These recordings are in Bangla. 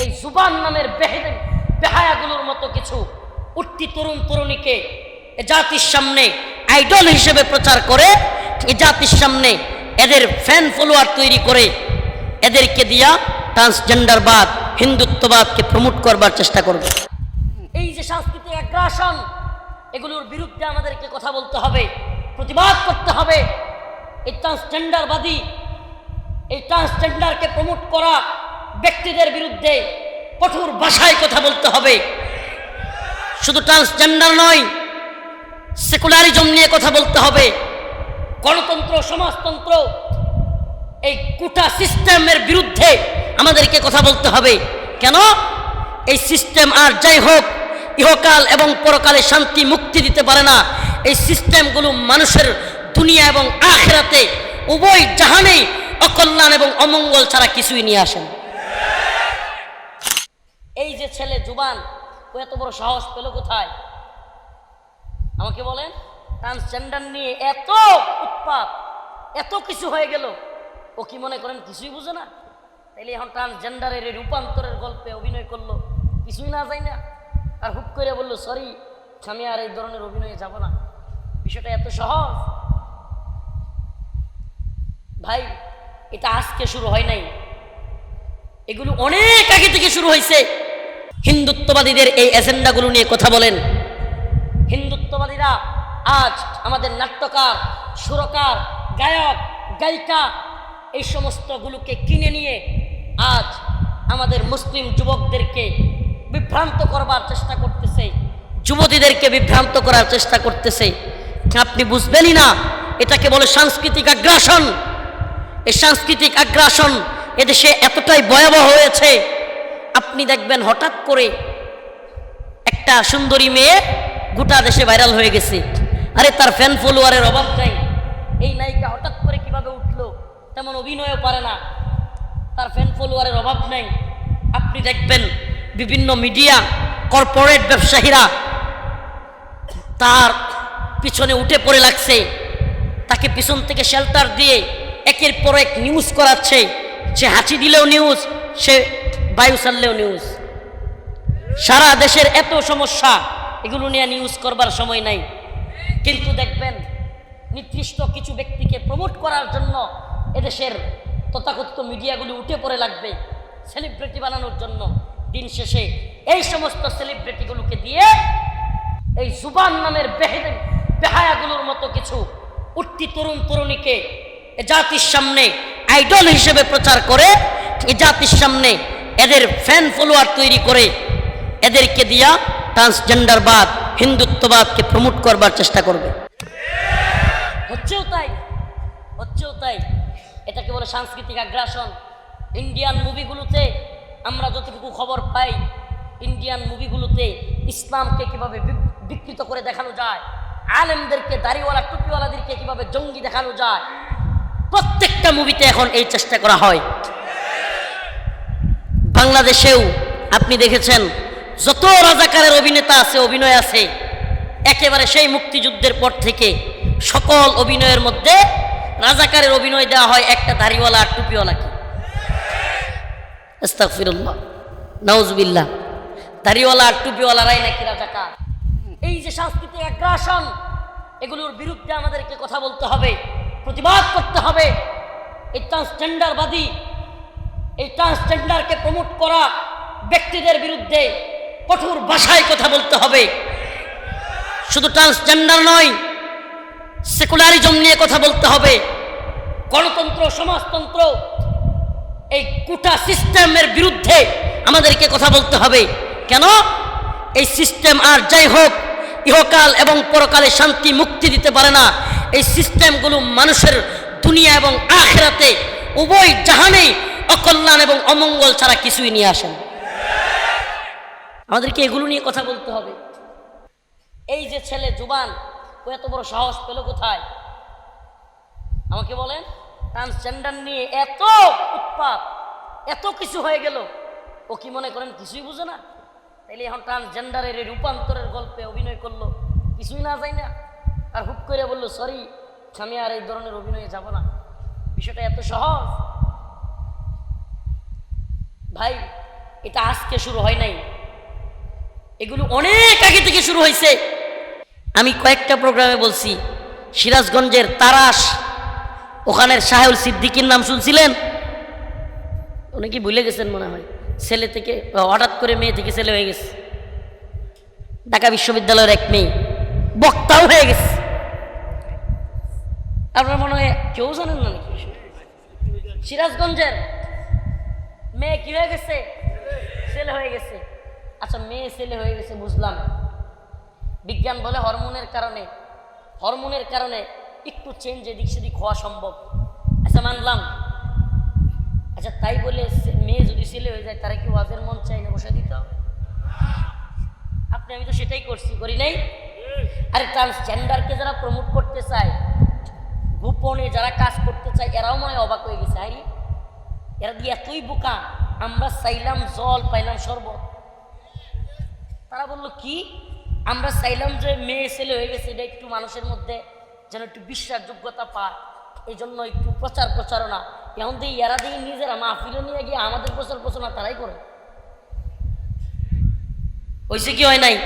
এই জুবান নামের বেহায়াগুলোর মতো কিছু উঠতি তরুণ তরুণীকে এ জাতির সামনে আইডল হিসেবে প্রচার করে, এই জাতির সামনে এদের ফ্যান ফলোয়ার তৈরি করে এদেরকে দিয়া ট্রান্সজেন্ডারবাদ, হিন্দুত্ববাদকে প্রমোট করবার চেষ্টা করবে। এই যে সাংস্কৃতিক আগ্রাসন, এগুলোর বিরুদ্ধে আমাদেরকে কথা বলতে হবে, প্রতিবাদ করতে হবে। এই ট্রান্সজেন্ডারবাদী, এই ট্রান্সজেন্ডারকে প্রমোট করা ব্যক্তিদের বিরুদ্ধে কঠোর ভাষায় কথা বলতে হবে। শুধু ট্রান্সজেন্ডার নয়, সেকুলারিজম নিয়ে কথা বলতে হবে, গণতন্ত্র, সমাজতন্ত্র, এই কোটা সিস্টেমের বিরুদ্ধে আমাদেরকে কথা বলতে হবে। কেন? এই সিস্টেম আর যাই হোক ইহকাল এবং পরকালে শান্তি মুক্তি দিতে পারে না। এই সিস্টেমগুলো মানুষের দুনিয়া এবং আখিরাতে উভয় জাহানেই অকল্যাণ এবং অমঙ্গল ছাড়া কিছুই নিয়ে আসেন। এই যে ছেলে জুবান, ও এত বড় সাহস পেল কোথায়? আমাকে বলেন, ট্রান্সজেন্ডার নিয়ে এত উৎপাত, এত কিছু হয়ে গেল, ও কি মনে করেন কিছুই বুঝে না? তাইলে এখন ট্রান্সজেন্ডারের এই রূপান্তরের গল্পে অভিনয় করলো, কিছুই না যায় না, আর হুট করে বললো সরি আমি আর এই ধরনের অভিনয়ে যাব না। বিষয়টা এত সহজ ভাই। এটা আজকে শুরু হয় নাই, এগুলো অনেক আগে থেকে শুরু হয়েছে। হিন্দুত্ববাদীদের এই এজেন্ডাগুলো নিয়ে কথা বলেন। হিন্দুত্ববাদীরা আজ আমাদের নাট্যকার, সুরকার, গায়ক, গায়িকা এই সমস্তগুলোকে কিনে নিয়ে আজ আমাদের মুসলিম যুবকদেরকে বিভ্রান্ত করবার চেষ্টা করতেছে, যুবতীদেরকে বিভ্রান্ত করার চেষ্টা করতেছে। আপনি বুঝবেনই না, এটাকে বলে সাংস্কৃতিক আগ্রাসন। এই সাংস্কৃতিক আগ্রাসন এদেশে এতটাই ভয়াবহ হয়েছে, আপনি দেখবেন হঠাৎ করে একটা সুন্দরী মেয়ে গোটা দেশে ভাইরাল হয়ে গেছে। আরে তার ফ্যান ফলোয়ারের অভাব নাই। এই নায়িকা হঠাৎ করে কিভাবে উঠলো, তেমন অভিনয়ও পারে না, তার ফ্যান ফলোয়ারের অভাব নাই। আপনি দেখবেন বিভিন্ন মিডিয়া, কর্পোরেট ব্যবসায়ীরা তার পিছনে উঠে পড়ে লাগছে, তাকে পিছন থেকে শেল্টার দিয়ে একের পর এক নিউজ করাচ্ছে। সে হাঁচি দিলেও নিউজ, সে বায়ু ছাড়লেও নিউজ। সারা দেশের এত সমস্যা, এগুলো নিয়ে নিউজ করবার সময় নাই। কিন্তু দেখবেন নির্দিষ্ট কিছু ব্যক্তিকে প্রমোট করার জন্য এদেশের তথাকথিত মিডিয়াগুলি উঠে পড়ে লাগবে সেলিব্রিটি বানানোর জন্য। দিন শেষে এই সমস্ত সেলিব্রিটিগুলোকে দিয়ে এই জুবান নামের বেহায়াগুলোর মতো কিছু উঠতি তরুণ তরুণীকে এ জাতির সামনে আইডল হিসেবে প্রচার করে, এই জাতির সামনে এদের ফ্যান ফলোয়ার তৈরি করে এদেরকে দিয়া ট্রান্সজেন্ডারবাদ, হিন্দুত্ববাদকে প্রমোট করবার চেষ্টা করবে। হচ্ছেও তাই, হচ্ছেও তাই। এটাকে বলে সাংস্কৃতিক আগ্রাসন। ইন্ডিয়ান মুভিগুলোতে আমরা যতটুকু খবর পাই, ইন্ডিয়ান মুভিগুলোতে ইসলামকে কিভাবে বিকৃত করে দেখানো যায়, আলেমদেরকে, দাড়িওয়ালা টুপিওয়ালাদেরকে কিভাবে জঙ্গি দেখানো যায়, প্রত্যেকটা মুভিতে এখন এই চেষ্টা করা হয়। বাংলাদেশেও আপনি দেখেছেন যত রাজাকারের অভিনেতা আছে, অভিনয় আছে, একেবারে সেই মুক্তিযুদ্ধের পর থেকে সকল অভিনয়ের মধ্যে রাজাকারের অভিনয় দেওয়া হয় একটা দাড়িওয়ালা আর টুপিওয়ালাকে। আস্তাগফিরুল্লাহ, নাউজুবিল্লাহ। দাড়িওয়ালা আর টুপিওয়ালারাই নাকি রাজাকার। এই যে সাংস্কৃতিক আগ্রাসন, এগুলোর বিরুদ্ধে আমাদেরকে কথা বলতে হবে, প্রতিবাদ করতে হবে। এই ট্রান্সজেন্ডারবাদী, এই ট্রান্সজেন্ডারকে প্রমোট করা ব্যক্তিদের বিরুদ্ধে কঠোর ভাষায় কথা বলতে হবে। শুধু ট্রান্সজেন্ডার নয়, সেকুলারিজম নিয়ে কথা বলতে হবে, গণতন্ত্র, সমাজতন্ত্র, এই কোটা সিস্টেমের বিরুদ্ধে আমাদেরকে কথা বলতে হবে। কেন? এই সিস্টেম আর যাই হোক ইহকাল এবং পরকালে শান্তি মুক্তি দিতে পারে না। এই সিস্টেমগুলো মানুষের দুনিয়া এবং আখিরাতে উভয় জাহানেই অকল্যাণ এবং অমঙ্গল ছাড়া কিছুই নিয়ে আসেন। আমাদেরকে এগুলো নিয়ে কথা বলতে হবে। এই যে ছেলে জুবান, ও এত বড় সাহস পেল কোথায়? আমাকে বলেন, ট্রান্সজেন্ডার নিয়ে এত উৎপাত, এত কিছু হয়ে গেল, ও কি মনে করেন কিছুই বুঝে না? তাইলে এখন ট্রান্সজেন্ডারের এই রূপান্তরের গল্পে অভিনয় করলো, কিছুই না যায় না, আর হুট করে বললো সরি আমি আর এই ধরনের অভিনয়ে যাব না। বিষয়টা এত সহজ ভাই। এটা আজকে শুরু হয় নাই, এগুলো অনেক আগে থেকে শুরু হয়েছে। আমি কয়েকটা প্রোগ্রামে বলছি, সিরাজগঞ্জের তারাস, ওখানের সাহেউল সিদ্দিকীর নাম শুনছিলেন? অনেকে ভুলে গেছেন মনে হয়। ছেলে থেকে হঠাৎ করে মেয়ে থেকে ছেলে হয়ে গেছে। ঢাকা বিশ্ববিদ্যালয়ের এক মেয়ে বক্তাও হয়ে গেছে। আপনার মনে হয় কেউ জানেন না নাকি? সিরাজগঞ্জের মেয়ে কি হয়ে গেছে? ছেলে হয়ে গেছে। আচ্ছা, মেয়ে ছেলে হয়ে গেছে বুঝলাম, বিজ্ঞান বলে হরমোনের কারণে একটু চেঞ্জ এদিক সেদিক হওয়া সম্ভব। আচ্ছা মানলাম। আচ্ছা তাই বলে মেয়ে যদি ছেলে হয়ে যায় তারা কি ওয়াজের মন চাই না বসে দিতে হবে? আপনি আমি তো সেটাই করি নাই? আরে ট্রান্সজেন্ডারকে যারা প্রমোট করতে চায়, গোপনে যারা কাজ করতে চায়, এরাও মনে হয় অবাক হয়ে গেছে। আরে এরা দিয়ে এতই বোকা, আমরা চাইলাম জল পাইলাম শরবত। তারা বললো কি, আমরা চাইলাম যে মেয়ে ছেলে হয়ে গেছে, এটা একটু মানুষের মধ্যে যেন একটু বিশ্বাসযোগ্যতা পায়, এই জন্য একটু প্রচারণা। এখন দিয়ে এরা দিয়ে নিজেরা মাহফিলে নিয়ে গিয়ে আমাদের প্রচারণা তারাই করে। হয়েছে কি হয় নাই?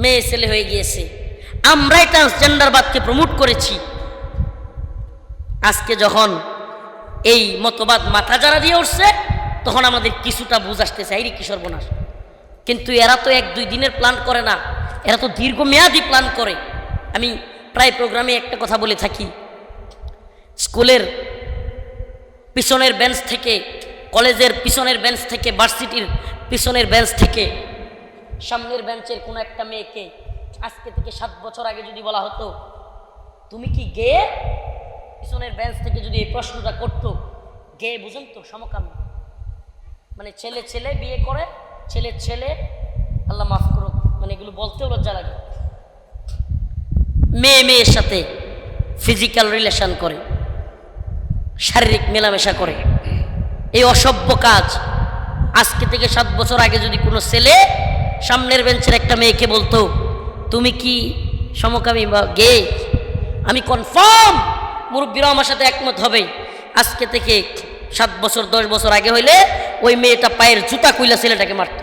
মেয়ে ছেলে হয়ে গিয়েছে। আমরাই ট্রান্সজেন্ডারবাদকে প্রমোট করেছি। আজকে যখন এই মতবাদ মাথা যারা দিয়ে উঠছে, তখন আমাদের কিছুটা বুঝ আসতেছে, এই কি সর্বনাশ। কিন্তু এরা তো 1-2 দিনের প্ল্যান করে না, এরা তো দীর্ঘমেয়াদী প্ল্যান করে। আমি প্রায় প্রোগ্রামে একটা কথা বলে থাকি, স্কুলের পিছনের বেঞ্চ থেকে, কলেজের পিছনের বেঞ্চ থেকে, ভার্সিটির পিছনের বেঞ্চ থেকে সামনের বেঞ্চের কোনো একটা মেয়েকে আজকে থেকে 7 বছর আগে যদি বলা হতো তুমি কি গে, পিছনের বেঞ্চ থেকে যদি এই প্রশ্নটা করতো, গে বুঝেন তো সমকামী, মানে ছেলে ছেলে বিয়ে করে, ছেলে আল্লাহ মাফ করুক, মানে এগুলো বলতেও লজ্জা লাগে, মেয়ের সাথে ফিজিক্যাল রিলেশন করে, শারীরিক মেলামেশা করে, এই অসভ্য কাজ। আজকে থেকে 7 বছর আগে যদি কোনো ছেলে সামনের বেঞ্চের একটা মেয়েকে বলতো তুমি কি সমকামী বা গে, আমি কনফার্ম মুরব্বীরা আমার সাথে একমত হবে, আজকে থেকে 7 বছর 10 বছর আগে হইলে ওই মেয়েটা পায়ের জুতা কইলা ছেলেটাকে মারত।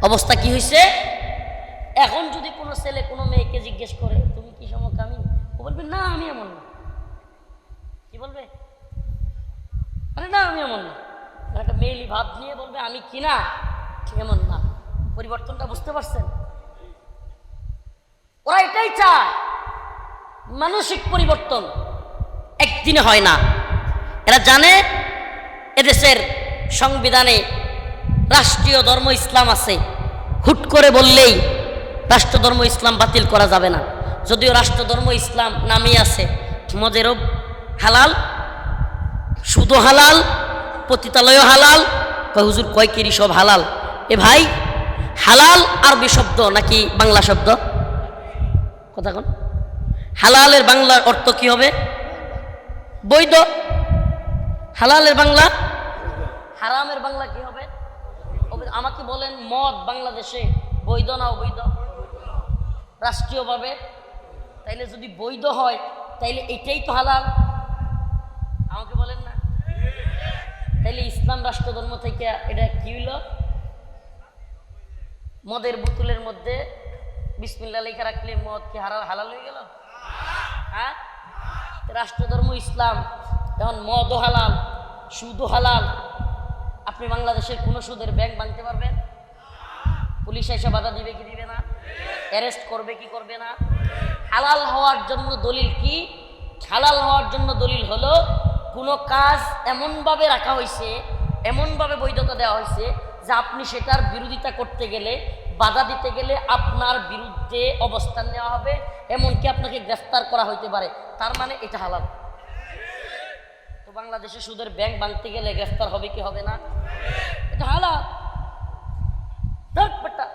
অবস্থা কি হয়েছে? এখন যদি কোনো ছেলে কোনো মেয়েকে জিজ্ঞেস করে তুমি কি সমকামী, ও বলবে না আমি এমন না। কি বলবে? আরে না আমি এমন না। একটা মেয়েলি ভাব নিয়ে বলবে আমি কি না এমন না। পরিবর্তনটা বুঝতে পারছেন? ওরা এটাই চায়। মানসিক পরিবর্তন একদিনে হয় না। এরা জানে এদেশের সংবিধানে রাষ্ট্রীয় ধর্ম ইসলাম আছে, হুট করে বললেই রাষ্ট্রধর্ম ইসলাম বাতিল করা যাবে না। যদিও রাষ্ট্রধর্ম ইসলাম নামই আছে, মদেরও হালাল, সুদও হালাল, পতিতালয়ও হালাল। কয় হুজুর কয় কেরি সব হালাল? এ ভাই, হালাল আরবি শব্দ নাকি বাংলা শব্দ? কথা কোন? হালালের বাংলার অর্থ কি হবে? বৈধ। হালালের বাংলা, হারামের বাংলা কি হবে? আমাকে বলেন, মদ বাংলাদেশে বৈধ না অবৈধ রাষ্ট্রীয়ভাবে? তাইলে যদি বৈধ হয় তাইলে এটাই তো হালাল। আমাকে বলেন না? তাইলে ইসলাম রাষ্ট্রধর্ম থেকে এটা কি হইল? মদের বোতলের মধ্যে বিসমিল্লাহ লেখা রাখলে মদ কি হালাল হয়ে গেল? হ্যাঁ, রাষ্ট্রধর্ম ইসলাম, এখন মদও হালাল, সুদও হালাল। আপনি বাংলাদেশের কোনো সুদের ব্যাংক ভাঙতে পারবেন? পুলিশ এসে বাধা দিবে কি দিবে না? অ্যারেস্ট করবে কি করবে না? হালাল হওয়ার জন্য দলিল কি? হালাল হওয়ার জন্য দলিল হলো কোনো কাজ এমনভাবে রাখা হয়েছে, এমনভাবে বৈধতা দেওয়া হয়েছে যে আপনি সেটার বিরোধিতা করতে গেলে, বাধা দিতে গেলে আপনার বিরুদ্ধে অবস্থান নেওয়া হবে, এমনকি আপনাকে গ্রেফতার করা হইতে পারে। তার মানে এটা হালাল। তো বাংলাদেশে সুদের ব্যাংক ভাঙতে গেলে গ্রেফতার হবে কি হবে না? এটা হালাল।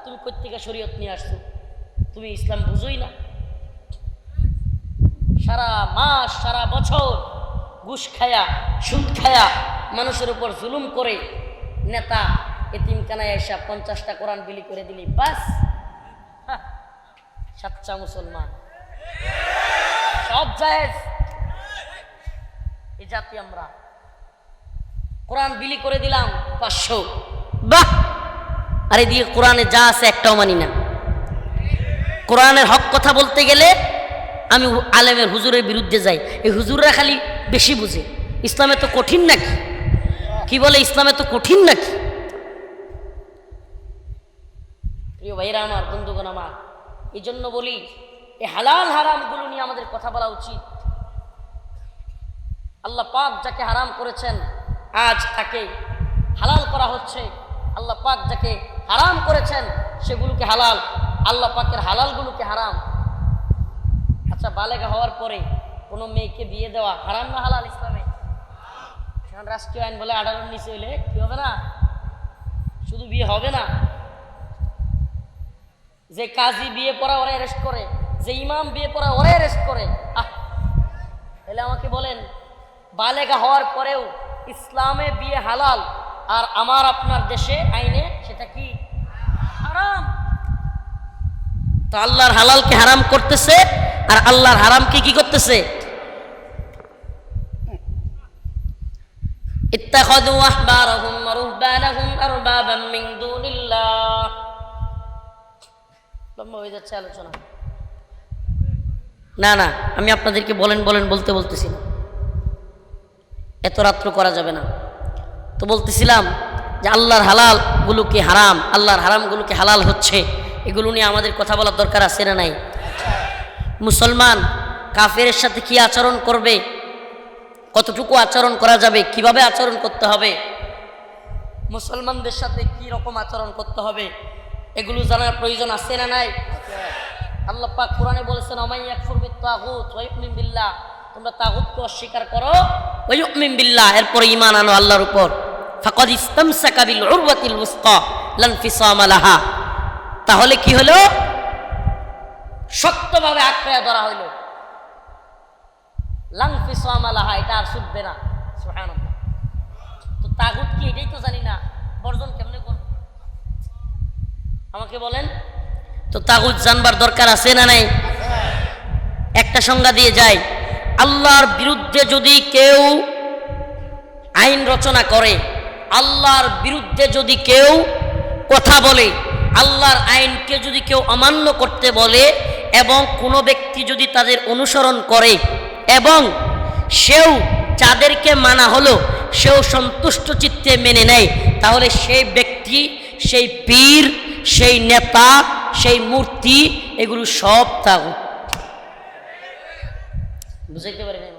তুমি কই থেকে শরীয়ত নিয়ে আসছো? তুমি ইসলাম বুঝোই না। সারা মাস সারা বছর ঘুষ খায়া, সুদ খায়া, মানুষের উপর জুলুম করে নেতা এতিমখানায় এসে 50টা কোরআন বিলি করে দিলি, বাস সাচ্চা মুসলমান। সব জায়েজ। এই জাতি আমরা। কোরআন বিলি করে দিলাম 500। বাহ! আরে দিয়ে কোরআনে যা আছে একটাও মানি না। কোরআনের হক কথা বলতে গেলে আমি আলেমের হুজুরের বিরুদ্ধে যাই। এই হুজুররা খালি বেশি বুঝে। ইসলামে তো কঠিন নাকি? কি বলে ইসলামে তো কঠিন নাকি? প্রিয় ভাইরা আমার, বন্ধুগণ আমার, এই জন্য বলি এই হালাল হারামগুলো নিয়ে আমাদের কথা বলা উচিত। আল্লাহ পাক যাকে হারাম করেছেন আজ তাকে হালাল করা হচ্ছে। আল্লাহ পাক যাকে হারাম করেছেন সেগুলোকে হালাল, আল্লাহ পাকের হালালগুলোকে হারাম। আচ্ছা, বালেগা হওয়ার পরে কোনো মেয়েকে বিয়ে দেওয়া হারাম না হালাল ইসলামে? সেখানে রাষ্ট্রীয় আইন বলে 18 নিচে হইলে কি হবে না, শুধু বিয়ে হবে না, যে কাজী বিয়ে পড়া ওরা অ্যারেস্ট করে, যে ইমাম বিয়ে পড়া ওরা অ্যারেস্ট করে। তাহলে আমাকে বলেন, বালেগা হওয়ার পরেও ইসলামে বিয়ে হালাল আর আমার আপনার দেশে আইনে সেটা কি হারাম? তো আল্লাহর হালালকে হারাম করতেছে আর আল্লাহর হারামকে কি করতেছে? ইত্তাখাযু আহবারহুম ওয়া রুহবানাহুম আরবাবাম মিন দুনিল্লাহ। লম্বা হয়ে যাচ্ছে আলোচনা। না না, আমি আপনাদেরকে বলেন বলেন বলতে বলতেছি না, এত রাত্র করা যাবে না। তো বলতেছিলাম যে আল্লাহর হালালগুলোকে হারাম, আল্লাহর হারামগুলোকে হালাল হচ্ছে, এগুলো নিয়ে আমাদের কথা বলার দরকার আছে না নাই? মুসলমান কাফেরের সাথে কি আচরণ করবে, কতটুকু আচরণ করা যাবে, কিভাবে আচরণ করতে হবে, মুসলমানদের সাথে কি রকম আচরণ করতে হবে, এগুলো জানার প্রয়োজন আছে না নাই? আল্লাহ পাক কোরআনে বলেছেন, ওয়া মান ইয়াকফুর বিত-তাগুত ওয়া ইউমিন বিল্লাহ, তোমরা তাগুতকে অস্বীকার করো, ওয়া ইউমিন বিল্লাহ, এরপর ঈমান আনো আল্লাহর উপর, ফাকাদ ইসতামসাকা বিল উরওয়াতিল উসকা লা ইনফিসামা লাহা, তাহলে কি হলো? শক্তভাবে আঁকড়ে ধরা হইল, লা ইনফিসামা লাহা, এটা আর ছুটবে না। সুবহানাল্লাহ। তো তাগুত কি এটাই তো জানি না, বর্জন কেমনে করব আমাকে বলেন? তো তাগুত জানবার দরকার আছে না নাই? একটা সংজ্ঞা দিয়ে যায়, আল্লাহর বিরুদ্ধে যদি কেউ আইন রচনা করে, আল্লাহর বিরুদ্ধে যদি কেউ কথা বলে, আল্লাহর আইনকে যদি কেউ অমান্য করতে বলে এবং কোনো ব্যক্তি যদি তাদের অনুসরণ করে এবং সেও যাদেরকে মানা হলো সেও সন্তুষ্ট চিত্তে মেনে নেয়, তাহলে সেই ব্যক্তি, সেই পীর, সেই নেতা, সেই মূর্তি, এগুলো সব তাগুত। বুঝাইতে পারি না?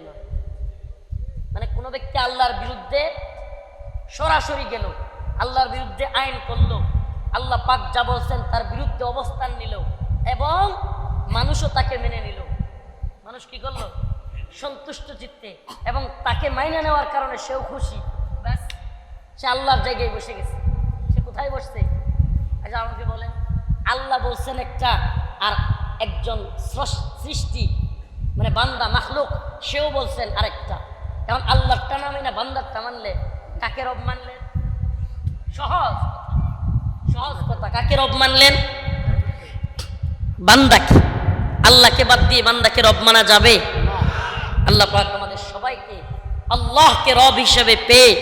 মানে কোনো ব্যক্তি আল্লাহর বিরুদ্ধে সরাসরি গেল, আল্লাহর বিরুদ্ধে আইন করলো, আল্লাহ পাক যা বলছেন তার বিরুদ্ধে অবস্থান নিল এবং মানুষও তাকে মেনে নিল, মানুষ কি করলো? সন্তুষ্ট চিত্তে, এবং তাকে মাইনে নেওয়ার কারণে সেও খুশি, ব্যাস সে আল্লাহর জায়গায় বসে গেছে। সে কোথায় বসছে? আচ্ছা আমাকে বলেন, আল্লাহ বলছেন একটা আর একজন সৃষ্টি মানে বান্দা মাখলুক সেও বলছেন আরেকটা, এখন আল্লাহরটা না মানে বান্দারটা মানলে কাকে রব মানলেন? সহজ সহজ কথা, কাকে রব মানলেন? বান্দাকে। আল্লাহকে বাদ দিয়ে বান্দাকে রব মানা যাবে? আল্লাহ পাক আমাদের সবাইকে আল্লাহকে রব হিসেবে পেয়ে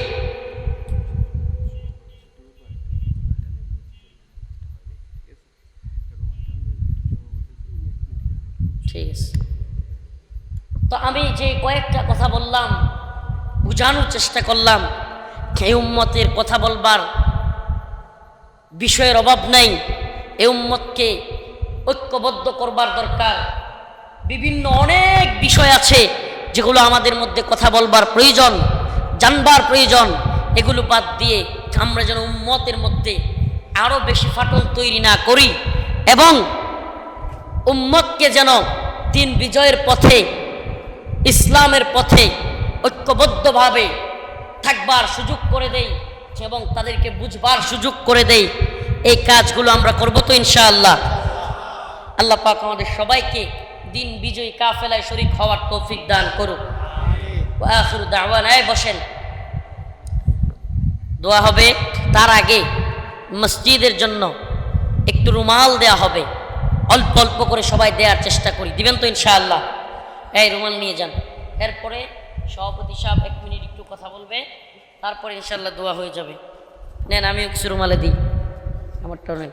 ঠিক আছে। তো আমি যে কয়েকটা কথা বললাম, বুঝানোর চেষ্টা করলাম, এই উম্মতের কথা বলবার বিষয়ের অভাব নাই, এই উম্মতকে ঐক্যবদ্ধ করবার দরকার। বিভিন্ন অনেক বিষয় আছে যেগুলো আমাদের মধ্যে কথা বলবার প্রয়োজন, জানবার প্রয়োজন। এগুলো বাদ দিয়ে আমরা যেন উম্মতের মধ্যে আরো বেশি ফাটল তৈরি না করি এবং উম্মতকে যেন দিন বিজয়ের পথে, ইসলামের পথে ঐক্যবদ্ধভাবে থাকবার সুযোগ করে দেই এবং তাদেরকে বুঝবার সুযোগ করে দেই। এই কাজগুলো আমরা করব তো ইনশাআল্লাহ। আল্লাহ পাক আমাদের সবাইকে দিন বিজয়ী কাফেলায় শরীক হওয়ার তৌফিক দান করুক। ওয়া আখিরু দাওয়ানা। বসেন, দোয়া হবে। তার আগে মসজিদের জন্য একটু রুমাল দেয়া হবে, অল্প অল্প করে সবাই দেওয়ার চেষ্টা করি। দিবেন তো ইনশাআল্লাহ? এই রুমাল নিয়ে যান। এরপরে সভাপতি সাহেব 1 মিনিট একটু কথা বলবে। তারপরে ইনশাল্লাহ দোয়া হয়ে যাবে। নেন আমিও কিছু রুমালে দিই, আমারটাও নেন।